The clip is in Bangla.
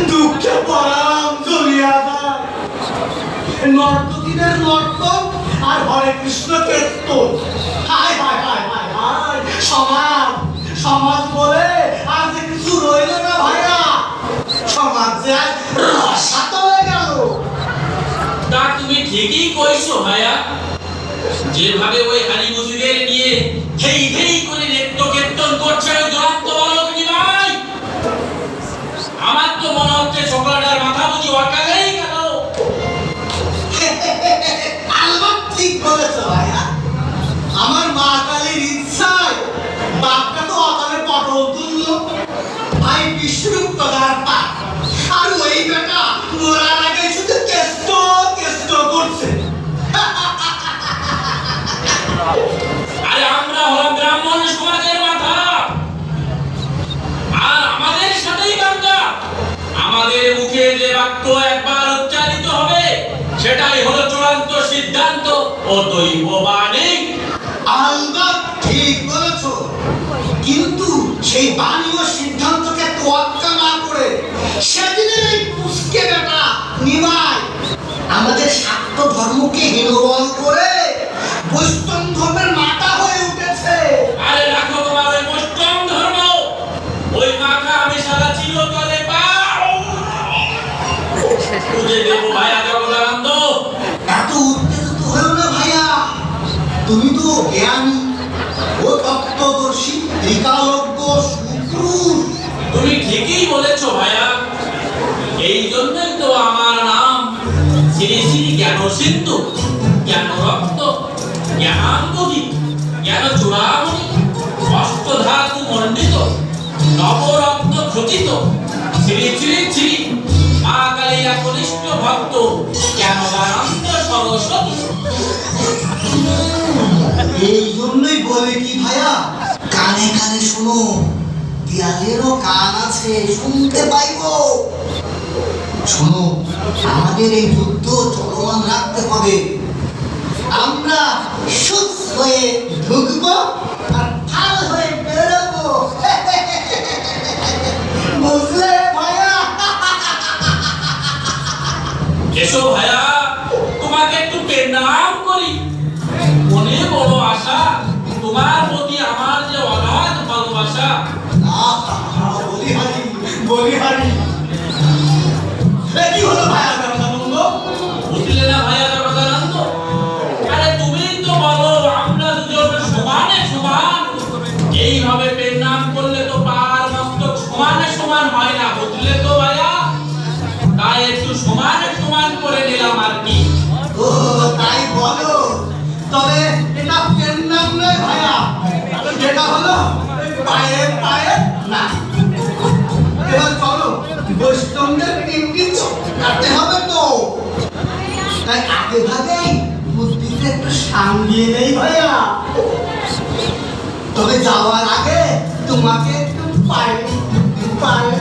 দুঃখে পরাম জ্বলিয়া যায় নর্তকীদের নর্তক আর হরে কৃষ্ণ কীর্তন। হায় হায় হায় হায় হায়, সমাজ সমাজ বলে আর যে কিছু রইল না ভাইয়া, সমাজ যে আজ রসাত হয়ে গেল। তা তুমি ঠিকই কইছো ভাইয়া, যেভাবে ওই হারি মজুরের নিয়ে ধেই ধেই করে নৃত্য কীর্তন করছে ওই দুরন্ত বালক নিমাই, আমার তো মনে হচ্ছে ছোকরাটার মাথা বুঝি অকালেই গেল। আলবাত ঠিক বলেছো ভাইয়া, আমার মা কালীর ইচ্ছায় বাপটা তো অকালে পটল তুললো, ভাই বিষ্ণু প্রদার পাক, আর ওই বেটা মরার আগে শুধু কেষ্ট কেষ্ট করছে। আরে আমরা হলাম ব্রাহ্মণ সমাজের মাথা, আর আমাদের সাথেই বান্দা। আমাদের মুখে যে বাক্য একবার উচ্চারিত হবে সেটাই হলো চূড়ান্ত সিদ্ধান্ত ও দৈববাণী। আলবাত ঠিক বলেছো, কিন্তু সেই বাণী ও সিদ্ধান্তকে তোয়াক্কা না করে সেদিনের এই পুষ্কে বেটা নিমাই আমাদের শাক্ত ধর্মকে হেনবল করে বৈষ্ণব ধর্মের মাথা হয়ে উঠেছে। আরে রাখো তোমার ওই বৈষ্ণব ধর্ম, ওই মাথা আমি সারা চিরতরে পাও তুঝে দেবো ভাইয়া জগদানন্দ। এত উত্তেজিত হয়েও না ভাইয়া, তুমি তো জ্ঞানী ও তত্ত্বদর্শী ত্রিকালজ্ঞ সুপুরুষ। তুমি ঠিকই বলেছো ভাইয়া, এই জন্যই তো আমার নাম শ্রী শ্রী জ্ঞান সিন্ধু, জ্ঞান রক্ত, জ্ঞানাঙ্গুলি, জ্ঞান চূড়ামণি, অষ্টধাতু মণ্ডিত, নবরত্ন খচিত, শ্রী শ্রী শ্রী মা কালীর কনিষ্ঠ ভক্ত জ্ঞানদানন্দ সরস্বতী। এই জন্যই বলে কি ভাইয়া, কানে কানে শোনো, দেয়ালেরও কান আছে, শুনতে পাইবো। শোনো, আমাদের এই যুদ্ধ চলমান রাখতে হবে। আমরা সুখ হয়ে ঢুকবো আর ফাল হয়ে বেরোবো। বুঝলে ভাইয়া? এসো ভাইয়া, তোমাকে একটু প্রণাম করি। মনে বড় আশা, তোমার প্রতি আমার যে অগাধ ভালোবাসা। বলিহারি বলিহারি, কি হলো ভাইয়া জগদানন্দ? বুঝলে না ভাইয়া জগদানন্দ? আরে তুমি তো বলো আমরা দুজন সমানে সমান, এইভাবে প্রণাম করলে তো পার মস্তক সমানে সমান হয় না, বুঝলে তো ভাইয়া? তাই একটু সমানে সমান করে নিলাম আর কি। ও তাই বলো, তবে এটা পেন নাম নয় ভাইয়া, যেটা হলো পায়ে পায়ে না। এবার চলো, বৈষ্ণবদের তিনটি চোখ কাটতে হবে তো, তাই আগে ভাগেই বুদ্ধিতে একটু সামলিয়ে নেই ভাইয়া। তবে যাওয়ার আগে তোমাকে একটু পায়ে পায়ে